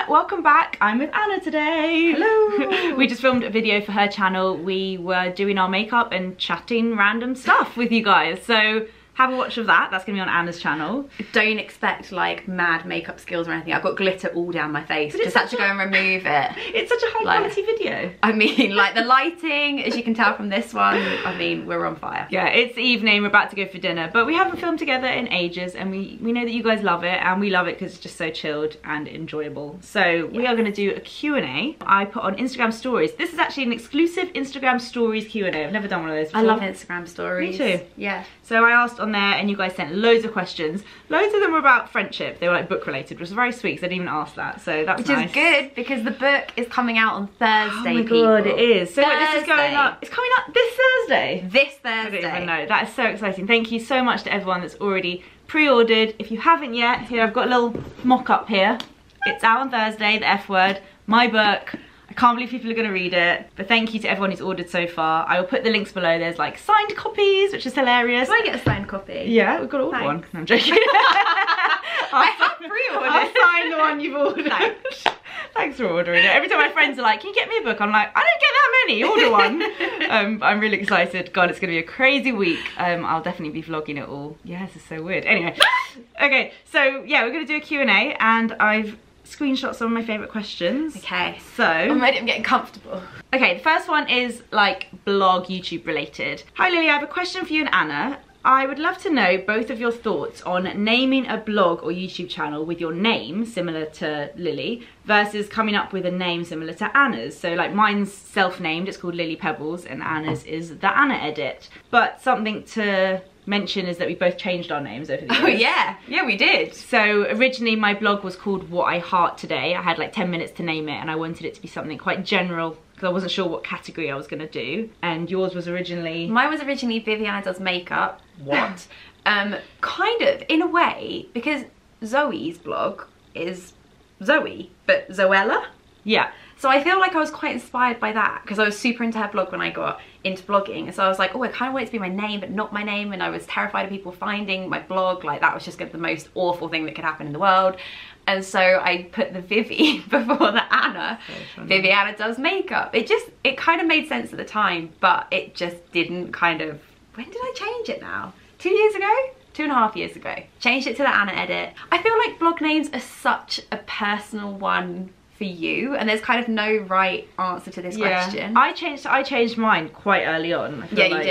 welcome back. I'm with Anna today. Hello. We just filmed a video for her channel. We were doing our makeup and chatting random stuff with you guys. So have a watch of that. That's gonna be on Anna's channel. Don't expect like mad makeup skills or anything. I've got glitter all down my face. Just had to go and remove it. It's such a high quality video. I mean, like the lighting, as you can tell from this one, I mean, we're on fire. Yeah, it's the evening, we're about to go for dinner, but we haven't filmed together in ages, and we know that you guys love it, and we love it because it's just so chilled and enjoyable. So we are gonna do a Q&A. I put on Instagram stories. This is actually an exclusive Instagram stories Q&A. I've never done one of those before. I love Instagram stories. Me too. Yeah. So I asked on there and you guys sent loads of questions. Loads of them were about friendship. They were like book related, which was very sweet because I didn't even ask that. So that's nice. Which is good because the book is coming out on Thursday, Oh my god, it is. So wait, this is going Thursday. up. It's coming up this Thursday. This I Thursday. don't even know. That is so exciting. Thank you so much to everyone that's already pre-ordered. If you haven't yet, here I've got a little mock-up here. It's out on Thursday, The F Word, my book. I can't believe people are going to read it, but thank you to everyone who's ordered so far. I will put the links below. There's like signed copies, which is hilarious. Can I get a signed copy? Yeah, we've got to order one. No, I'm joking. I have pre-ordered. I'll sign the one you've ordered. Thanks. Thanks for ordering it. Every time my friends are like, can you get me a book? I'm like, I don't get that many, order one. I'm really excited. God, it's going to be a crazy week. I'll definitely be vlogging it all. Yeah, this is so weird. Anyway, okay, so yeah, we're going to do a Q&A, and I've screenshot some of my favourite questions. Okay. So I'm ready, I'm getting comfortable. Okay, the first one is like blog, YouTube related. Hi Lily, I have a question for you and Anna. I would love to know both of your thoughts on naming a blog or YouTube channel with your name, similar to Lily, versus coming up with a name similar to Anna's. So like mine's self-named, it's called Lily Pebbles, and Anna's is the Anna Edit. But something to mention is that we both changed our names over the years. Oh yeah, yeah we did. So originally my blog was called What I Heart Today. I had like 10 minutes to name it, and I wanted it to be something quite general because I wasn't sure what category I was going to do. And yours was originally... Mine was originally Viviana Does Makeup. What? Kind of, in a way, because Zoe's blog is Zoe, but Zoella? Yeah. So I feel like I was quite inspired by that because I was super into her blog when I got into blogging. And so I was like, oh, I kind of want it to be my name, but not my name. And I was terrified of people finding my blog. Like that was just the most awful thing that could happen in the world. And so I put the Vivi before the Anna. Viviana Does Makeup. It kind of made sense at the time, but it just didn't kind of, when did I change it now? 2 years ago? 2.5 years ago. Changed it to the Anna Edit. I feel like blog names are such a personal one for you, and there's kind of no right answer to this question. I changed mine quite early on. I feel yeah, like,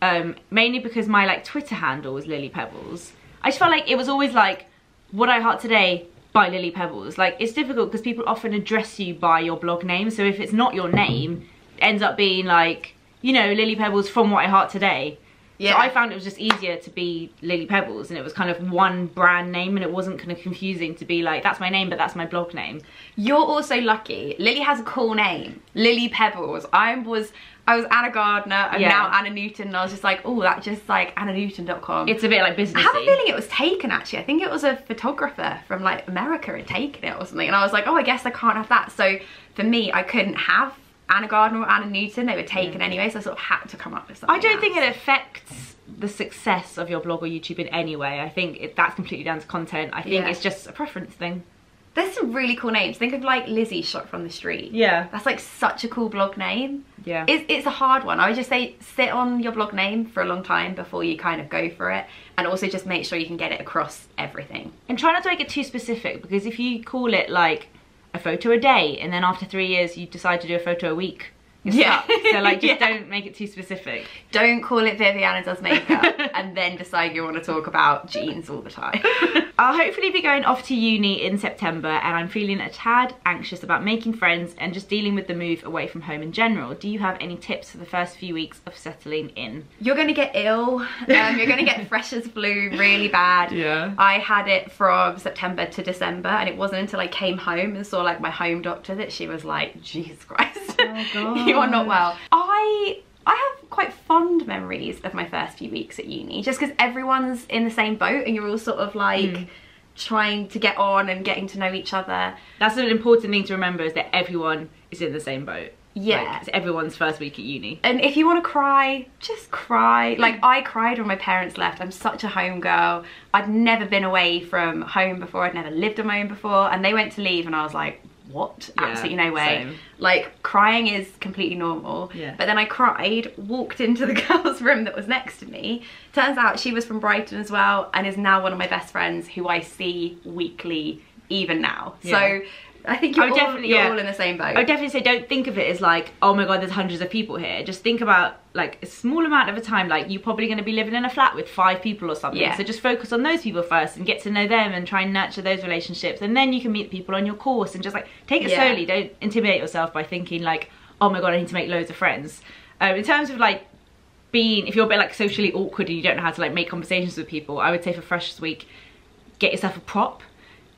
you did. Mainly because my like Twitter handle was Lily Pebbles. I just felt like it was always like What I Heart Today by Lily Pebbles. Like it's difficult because people often address you by your blog name, so if it's not your name, it ends up being like, you know, Lily Pebbles from What I Heart Today. Yeah. So I found it was just easier to be Lily Pebbles, and it was kind of one brand name, and it wasn't kind of confusing to be like, that's my name, but that's my blog name. You're also lucky. Lily has a cool name. Lily Pebbles. I was Anna Gardner, I'm now Anna Newton, and I was just like, oh, that's just like AnnaNewton.com. It's a bit like businessy. I have a feeling it was taken actually. I think it was a photographer from like America had taken it or something, and I was like, oh, I guess I can't have that. So for me, I couldn't have Anna Gardner or Anna Newton. They were taken anyway, so I sort of had to come up with something I don't think it affects the success of your blog or YouTube in any way. I think that's completely down to content. I think it's just a preference thing. There's some really cool names. Think of like Lizzie Shot from the Street. Yeah. That's like such a cool blog name. Yeah. It's a hard one. I would just say sit on your blog name for a long time before you kind of go for it. And also just make sure you can get it across everything. And try not to make it too specific, because if you call it like a photo a day and then after 3 years you decide to do a photo a week, you're stuck. So like just don't make it too specific. Don't call it Viviana Does Makeup and then decide you want to talk about jeans all the time. I'll hopefully be going off to uni in September, and I'm feeling a tad anxious about making friends and just dealing with the move away from home in general. Do you have any tips for the first few weeks of settling in? You're going to get ill. You're going to get freshers flu really bad. Yeah. I had it from September to December, and it wasn't until I came home and saw like my home doctor that she was like, Jesus Christ, oh God. You are not well. I have quite fond memories of my first few weeks at uni, just because everyone's in the same boat and you're all sort of like trying to get on and getting to know each other. That's an important thing to remember, is that everyone is in the same boat. Yeah. Like, it's everyone's first week at uni. And if you want to cry, just cry. Like, I cried when my parents left. I'm such a home girl. I'd never been away from home before. I'd never lived on my own before. And they went to leave and I was like, what? Yeah, absolutely no way. same. Like, crying is completely normal. Yeah. But then I cried, walked into the girl's room that was next to me. Turns out she was from Brighton as well and is now one of my best friends who I see weekly even now. Yeah. So I think you're all in the same boat. I would definitely say don't think of it as like, oh my god, there's hundreds of people here. Just think about like a small amount of a time, like you're probably going to be living in a flat with 5 people or something. Yeah. So just focus on those people first and get to know them and try and nurture those relationships. And then you can meet people on your course and just like take it slowly. Don't intimidate yourself by thinking like, oh my god, I need to make loads of friends. In terms of like being, if you're a bit like socially awkward and you don't know how to like make conversations with people, I would say for Freshers Week, get yourself a prop.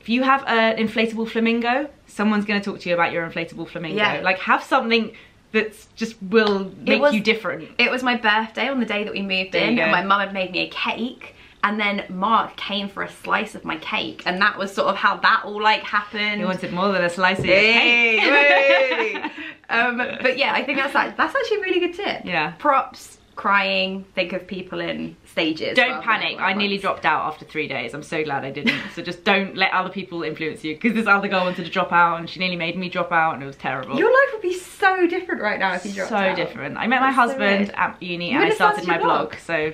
If you have an inflatable flamingo, someone's going to talk to you about your inflatable flamingo. Yeah. Like have something that's just will make you different. It was my birthday on the day that we moved in and my mum had made me a cake and then Mark came for a slice of my cake and that was sort of how that all like happened. You wanted more than a slice of your cake. But yeah, I think that's actually a really good tip. Yeah. Props, crying, think of people in stages. Don't panic. I nearly dropped out after 3 days. I'm so glad I didn't. So just don't let other people influence you, because this other girl wanted to drop out and she nearly made me drop out and it was terrible. Your life would be so different right now if you dropped out. So different. I met my husband at uni and I started my blog. So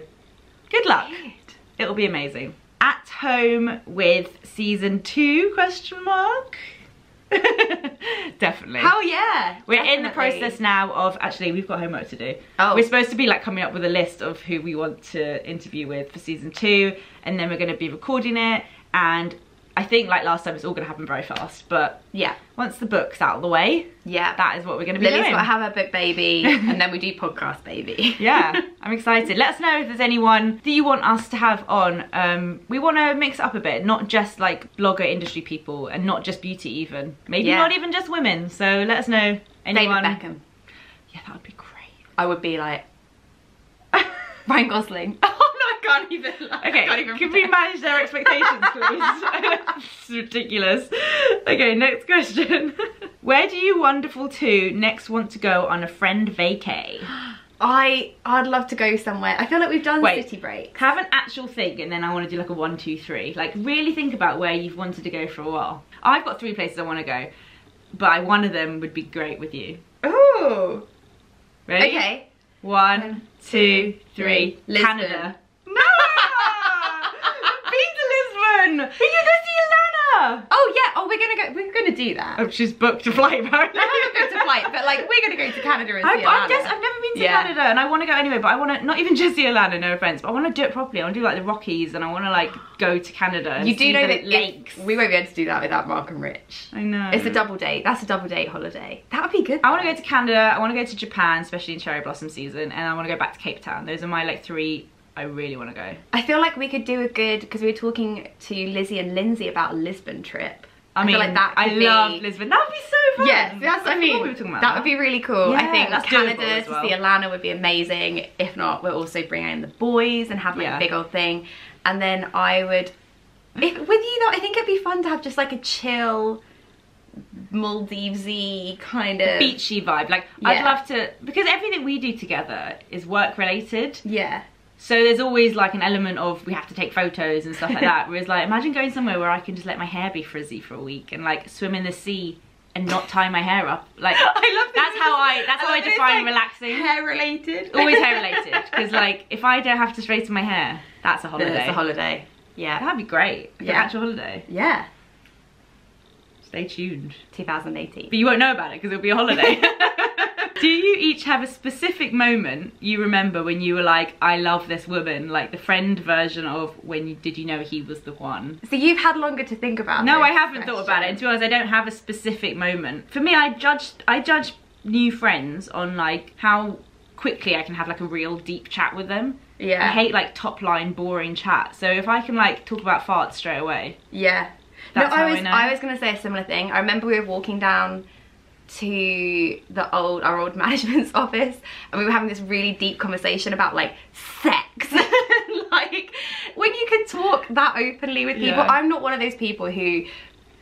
good luck. It'll be amazing. At home with season 2 question mark? Definitely. Hell yeah. We're in the process now of, actually we've got homework to do. Oh. We're supposed to be like coming up with a list of who we want to interview with for season 2 and then we're going to be recording it, and I think like last time it's all going to happen very fast, but yeah, once the book's out of the way, that is what we're going to be doing. Lily's got to have her book baby and then we do podcast baby. Yeah, I'm excited. Let us know if there's anyone that you want us to have on. We want to mix it up a bit, not just like blogger industry people and not just beauty even. Maybe not even just women. So let us know. Anyone. David Beckham. Yeah, that would be great. I would be like Ryan Gosling. Oh no, I can't even. Okay, can we manage their expectations, please? It's ridiculous. Okay, next question. Where do you wonderful two next want to go on a friend vacay? I'd love to go somewhere. I feel like we've done city breaks. Have an actual thing and then I want to do like a 1, 2, 3. Like really think about where you've wanted to go for a while. I've got 3 places I want to go, but one of them would be great with you. Ooh. Ready? Okay. 1, 2, 3. Lisbon. Canada. No! Been to Lisbon! But you go see Alana! Oh yeah, oh we're gonna do that. Oh, she's booked a flight apparently. I haven't booked a flight, but like we're gonna go to Canada and see Alana. I've never been to Canada and I want to go anyway, but I want to, not even just see Alana, no offense, but I want to do it properly. I want to do like the Rockies and I want to like go to Canada and you do know the that lakes. We won't be able to do that without Mark and Rich. I know. It's a double date. That's a double date holiday. That would be good. I want to go to Canada, I want to go to Japan, especially in cherry blossom season, and I want to go back to Cape Town. Those are my like 3 I really want to go. I feel like we could do a good, because we were talking to Lizzie and Lindsay about a Lisbon trip. I feel like that could be... love Lisbon. That would be so fun. Yeah, that's what I mean. We were talking about that would be really cool. Yeah, I think Canada to see Alana would be amazing. If not, we'll also bring in the boys and have like a big old thing. And then I would, with you though, I think it'd be fun to have just like a chill, Maldives-y kind of beachy vibe. Like I'd love to, because everything we do together is work related. Yeah. So there's always like an element of we have to take photos and stuff like that. Whereas like imagine going somewhere where I can just let my hair be frizzy for a week and like swim in the sea and not tie my hair up. Like I love that's how I define like relaxing. Hair related. Always hair related. Because like if I don't have to straighten my hair, that's a holiday. That's a holiday. Yeah. That'd be great. Like an actual holiday. Yeah. Stay tuned. 2018. But you won't know about it because it'll be a holiday. Do you each have a specific moment you remember when you were like, I love this woman, like the friend version of when you did you know he was the one? So you've had longer to think about No, I haven't thought about it. And to be honest, I don't have a specific moment. For me, I judge new friends on like how quickly I can have like a real deep chat with them. Yeah. I hate like top line boring chat. So if I can like talk about farts straight away. Yeah. That's how I know. I was gonna say a similar thing. I remember we were walking down to our old management's office and we were having this really deep conversation about like sex. Like when you can talk that openly with people. I'm not one of those people who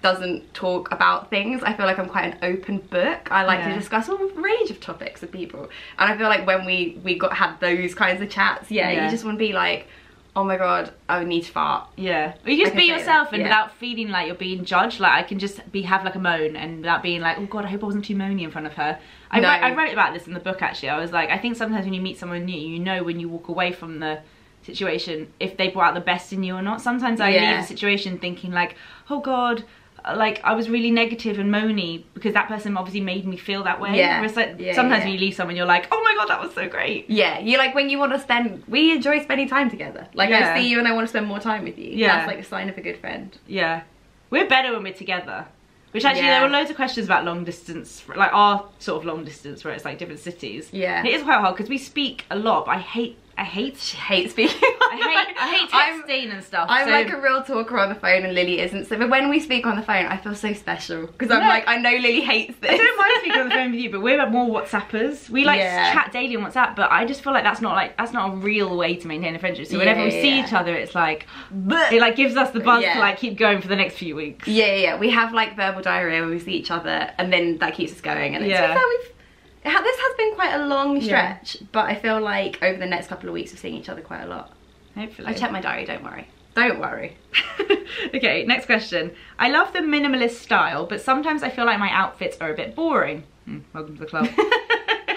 doesn't talk about things. I feel like I'm quite an open book. I like to discuss a range of topics with people, and I feel like when we had those kinds of chats, you just want to be like, oh my god, I need to fart. Yeah. Or you just be yourself and without feeling like you're being judged. Like, I can just have like a moan and without being like, oh god, I hope I wasn't too moany in front of her. I wrote about this in the book, actually. I was like, I think sometimes when you meet someone new, you know when you walk away from the situation if they brought out the best in you or not. Sometimes I leave a situation thinking like, oh god, like I was really negative and moany because that person obviously made me feel that way. Whereas like sometimes when you leave someone, you're like, oh my god, that was so great. Yeah, you like when you want to spend, we enjoy spending time together. Like I see you and I want to spend more time with you. That's like a sign of a good friend. Yeah, we're better when we're together. Which actually there were loads of questions about long distance, like our sort of long distance where it's like different cities. Yeah, and it is quite hard because we speak a lot, but I hate speaking. I hate texting and stuff. I'm like a real talker on the phone and Lily isn't. So but when we speak on the phone, I feel so special because I'm like, I know Lily hates this. I don't mind speaking on the phone with you, but we're more WhatsAppers. We like chat daily on WhatsApp, but I just feel like that's not a real way to maintain a friendship. So whenever we see each other, it's like it like gives us the buzz to like keep going for the next few weeks. Yeah. We have like verbal diarrhea when we see each other, and then that keeps us going. And this has been quite a long stretch, but I feel like over the next couple of weeks of seeing each other quite a lot. Hopefully. I checked my diary, don't worry. Don't worry. Okay, next question. I love the minimalist style, but sometimes I feel like my outfits are a bit boring. Welcome to the club.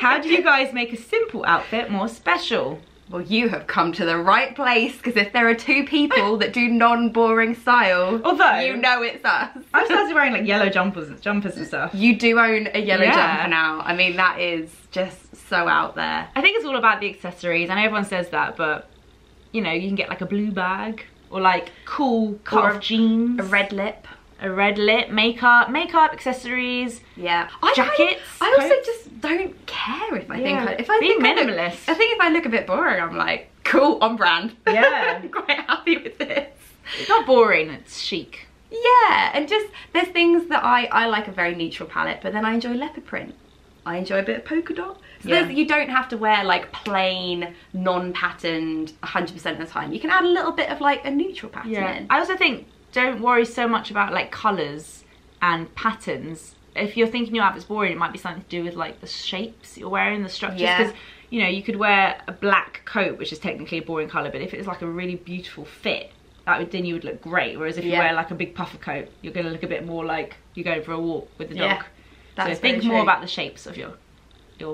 How do you guys make a simple outfit more special? Well, you have come to the right place, because if there are two people that do non-boring style, although you know it's us. I've started wearing like yellow jumpers and stuff. You do own a yellow jumper now. I mean, that is just so out there. I think it's all about the accessories. I know everyone says that, but you know, you can get like a blue bag or like cool cut-off jeans. A red lip. A red lip, makeup, accessories, jackets. I also just don't care if I think if I being minimalist. I think if I look a bit boring, I'm like, cool, on brand. Yeah. I'm quite happy with this. It's not boring, it's chic. Yeah, and just there's things that I like a very neutral palette, but then I enjoy leopard print. I enjoy a bit of polka dot. So you don't have to wear like plain, non-patterned 100% of the time. You can add a little bit of like a neutral pattern in. I also think don't worry so much about like colours and patterns. If you're thinking your outfit's boring, it might be something to do with like the shapes you're wearing, the structures. Because you know, you could wear a black coat, which is technically a boring colour, but if it's like a really beautiful fit, then you would look great. Whereas if you wear like a big puffer coat, you're going to look a bit more like you're going for a walk with the dog. So think more about the shapes of your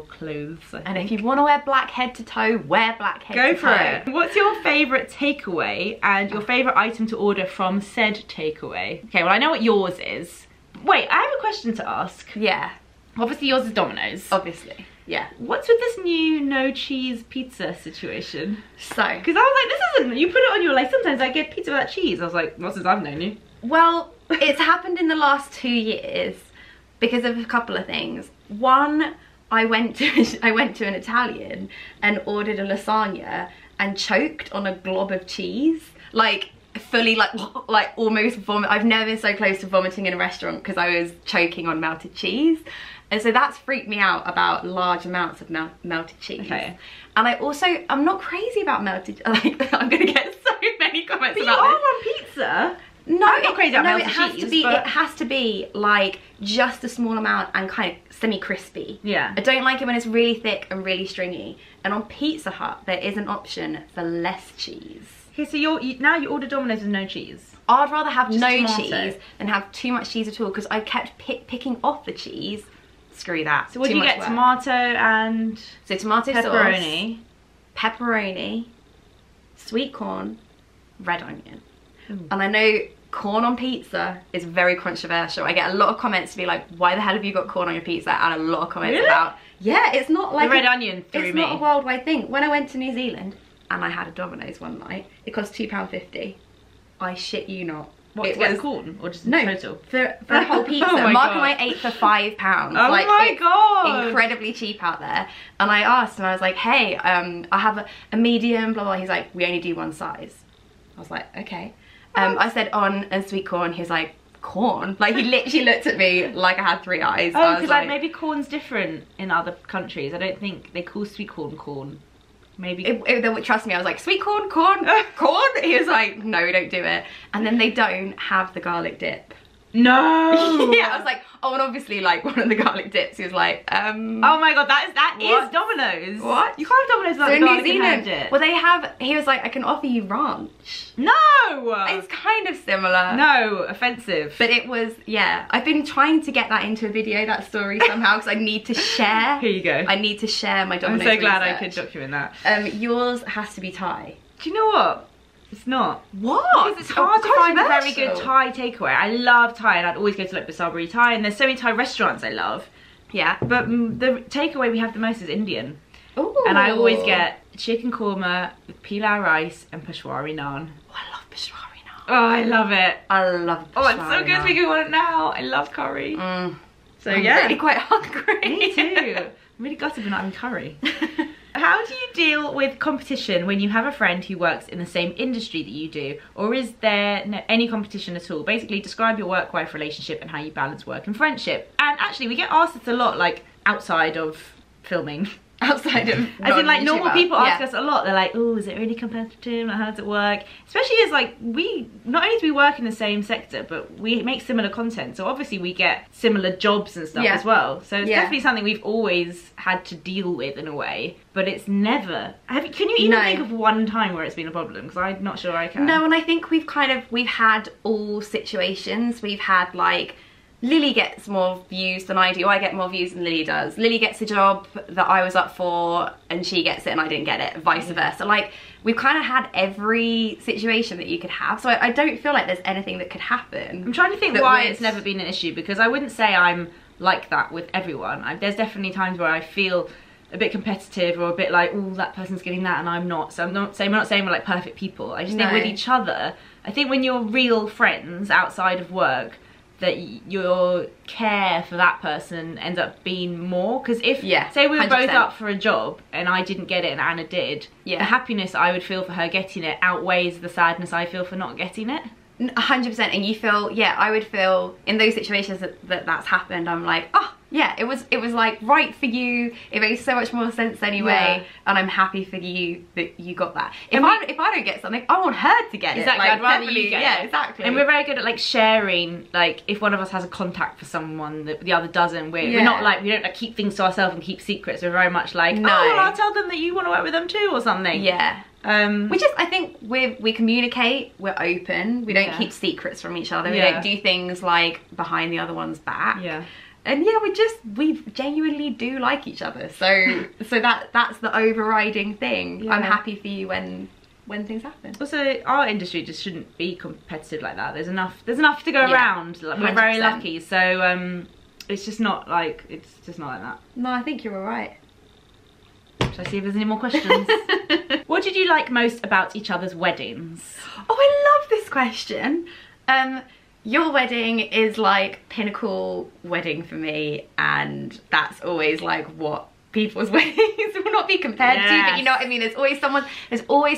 clothes. And if you want to wear black head to toe, wear black head to toe. Go for it. What's your favourite takeaway and your favourite item to order from said takeaway? Okay, well I know what yours is. Wait, I have a question to ask. Yeah. Obviously yours is Domino's. Obviously. Yeah. What's with this new no cheese pizza situation? So. Because I was like, this isn't, you put it on your, like sometimes I get pizza without cheese. I was like, not since I've known you. Well, it's happened in the last 2 years because of a couple of things. One, I went to an Italian and ordered a lasagna and choked on a glob of cheese, like fully like almost vomit. I've never been so close to vomiting in a restaurant because I was choking on melted cheese, and so that's freaked me out about large amounts of melted cheese. Okay. And I'm not crazy about melted. Like I'm gonna get so many comments but about you are this. on pizza. No, I'm not crazy about melted cheese. It has to be like just a small amount and kind of semi-crispy. Yeah. I don't like it when it's really thick and really stringy. And on Pizza Hut, there is an option for less cheese. Okay, so now you order Domino's with no cheese. I'd rather have just no cheese than have too much cheese at all, because I kept picking off the cheese. Screw that. So what do you get? Work. Tomato and tomato pepperoni, sauce, pepperoni, sweet corn, red onion. And I know corn on pizza is very controversial. I get a lot of comments to be like, why the hell have you got corn on your pizza? And a lot of comments about, it's not like the red onion threw it's me. Not a worldwide thing. When I went to New Zealand and I had a Domino's one night, it cost £2.50. I shit you not. What, to get corn or just total? For a whole pizza. Mark and I ate for £5. Oh my god! Incredibly cheap out there. And I asked and I was like, hey, I have a medium, blah blah. He's like, we only do one size. I was like, okay. I said on and sweet corn. He was like, corn? Like he literally looked at me like I had 3 eyes. Oh, because like maybe corn's different in other countries. I don't think they call sweet corn. Maybe. Trust me, I was like, sweet corn, corn. He was like, no, we don't do it. And then they don't have the garlic dip. No! Yeah, I was like, oh, and obviously like one of the garlic dips, he was like, Oh my god, that is Domino's. What? You can't have Domino's without so the in New garlic and Zealand, herb dip. well they have, he was like, I can offer you ranch. No! It's kind of similar. No, offensive. But it was, yeah. I've been trying to get that into a video, that story somehow, because I need to share. Here you go. I need to share my I'm Domino's so glad I research. could document that. Yours has to be Thai. Do you know what? It's not. What? Because it's hard to find a very Controversial. good Thai takeaway. I love Thai and I'd always go to like Basabari Thai, and there's so many Thai restaurants I love. Yeah. But the takeaway we have the most is Indian. Ooh. And I always get chicken korma with pilau rice and peshwari naan. Oh, I love Peshwari naan. Oh, I love it. I love Peshwari Oh, it's so good. naan. We can want it now. I love curry. So I'm yeah. really quite hungry. Me too. I'm really gutted we're not having curry. How do you deal with competition when you have a friend who works in the same industry that you do? Or is there any competition at all? Basically, describe your work-wife relationship and how you balance work and friendship. And actually, we get asked this a lot, like, outside of filming. Outside of As in, like, normal people ask yeah. us a lot. They're like, oh, is it really competitive? Like, how does it work? Especially as, like, not only do we work in the same sector, but we make similar content. So, obviously, we get similar jobs and stuff as well. So, it's definitely something we've always had to deal with in a way. But it's never... Can you even think of one time where it's been a problem? Because I'm not sure I can. No, and I think we've had all situations. We've had, like... Lily gets more views than I do. I get more views than Lily does. Lily gets a job that I was up for and she gets it and I didn't get it, vice versa. Like, we've kind of had every situation that you could have. So I don't feel like there's anything that could happen. I'm trying to think why it's never been an issue, because I wouldn't say I'm like that with everyone. There's definitely times where I feel a bit competitive or a bit like, oh, that person's getting that and I'm not. So we're not saying we're like perfect people. I just think with each other, I think when you're real friends outside of work, that your care for that person ends up being more. Because if, say we were 100%. Both up for a job and I didn't get it and Anna did, the happiness I would feel for her getting it outweighs the sadness I feel for not getting it. 100%. And you feel, I would feel in those situations that's happened, I'm like, oh yeah, it was like right for you. It makes so much more sense anyway, and I'm happy for you that you got that. If I don't get something, I want her to get it. Exactly, Like, I'd rather you get it. Exactly. And we're very good at like sharing. Like if one of us has a contact for someone that the other doesn't, we're not like, we don't like keep things to ourselves and keep secrets. We're very much like, oh, well, I'll tell them that you want to work with them too or something. Yeah. Which is, I think, we communicate, we're open, we don't keep secrets from each other, we don't do things like behind the other one's back. Yeah. And we genuinely do like each other. So that's the overriding thing. Yeah. I'm happy for you when things happen. Also, our industry just shouldn't be competitive like that. There's enough to go around. Like, we're 100%. very lucky. So it's just not like that. No, I think you're all right. Shall I see if there's any more questions? What did you like most about each other's weddings? Oh, I love this question. Your wedding is like pinnacle wedding for me, and that's always like what people's weddings will not be compared to, but you know what I mean? There's always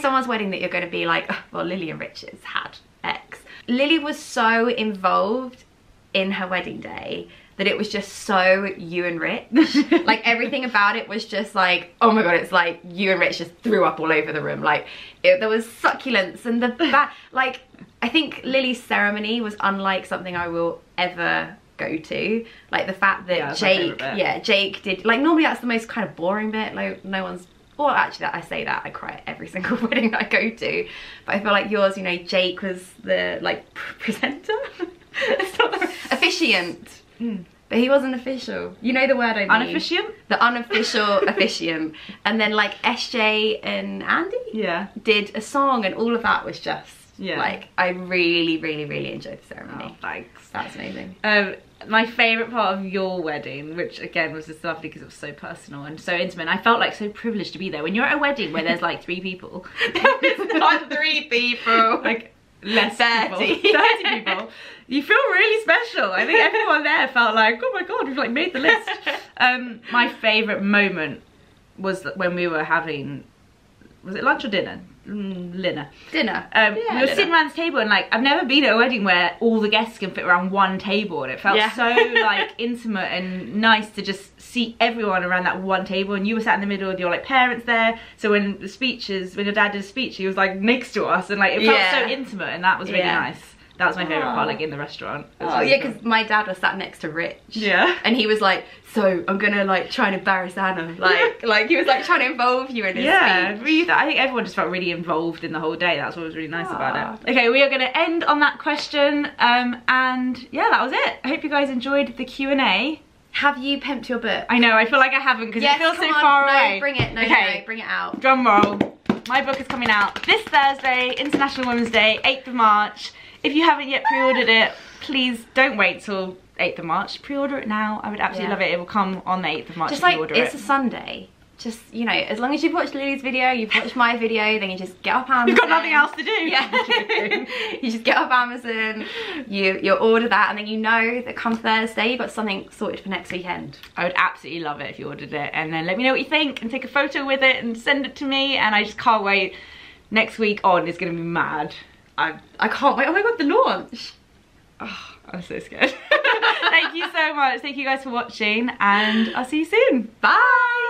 someone's wedding that you're going to be like, oh, well, Lily and Richard's had X. Lily was so involved in her wedding day that it was just so you and Rich. Like, everything about it was just like, oh my god, it's like you and Rich just threw up all over the room. Like, there was succulence and like, I think Lily's ceremony was unlike something I will ever go to. Like, the fact that Jake did, like, normally that's the most kind of boring bit. Like, no one's, or actually, I say that, I cry at every single wedding that I go to. But I feel like yours, you know, Jake was the, like, presenter? It's not the officiant. But he wasn't official. You know the word I mean. Unofficiant? The unofficial officiant. And then like SJ and Andy did a song, and all of that was just like, I really, really, really enjoyed the ceremony. Oh, thanks. That's amazing. My favourite part of your wedding, which again was just lovely because it was so personal and so intimate, I felt like so privileged to be there. When you're at a wedding where there's like 3 people. There's not 3 people. Like, less 30 people. 30 people. You feel really special. I think everyone there felt like, oh my god, we've like made the list. My favourite moment was when we were having, was it lunch or dinner? Dinner. Dinner. We were sitting around the table, and like, I've never been at a wedding where all the guests can fit around one table, and it felt so like intimate and nice to just see everyone around that one table. And you were sat in the middle with your like parents there, so when your dad did a speech, he was like next to us, and like it felt so intimate, and that was really nice. That was my favourite part, like in the restaurant. Oh yeah, because my dad was sat next to Rich. Yeah. And he was like, so I'm gonna like try and embarrass Anna. Like he was like trying to involve you in his speech. I think everyone just felt really involved in the whole day. That's what was really nice about it. Okay, we are gonna end on that question. And yeah, that was it. I hope you guys enjoyed the Q&A. Have you pimped your book? I know, I feel like I haven't because it feels so far away. Bring it, no, bring it out. Drum roll. My book is coming out this Thursday, International Women's Day, 8th of March. If you haven't yet pre-ordered it, please don't wait till 8th of March. Pre-order it now. I would absolutely love it. It will come on the 8th of March. Just if you order it's a Sunday. Just, you know, as long as you've watched Lily's video, you've watched my video, then you just get up Amazon. You've got nothing else to do. Yeah. You just get up Amazon, you order that, and then you know that come Thursday, you've got something sorted for next weekend. I would absolutely love it if you ordered it. And then let me know what you think and take a photo with it and send it to me. And I just can't wait. Next week on is going to be mad. I can't wait. Oh my god, the launch. Oh, I'm so scared. Thank you so much. Thank you guys for watching, and I'll see you soon. Bye.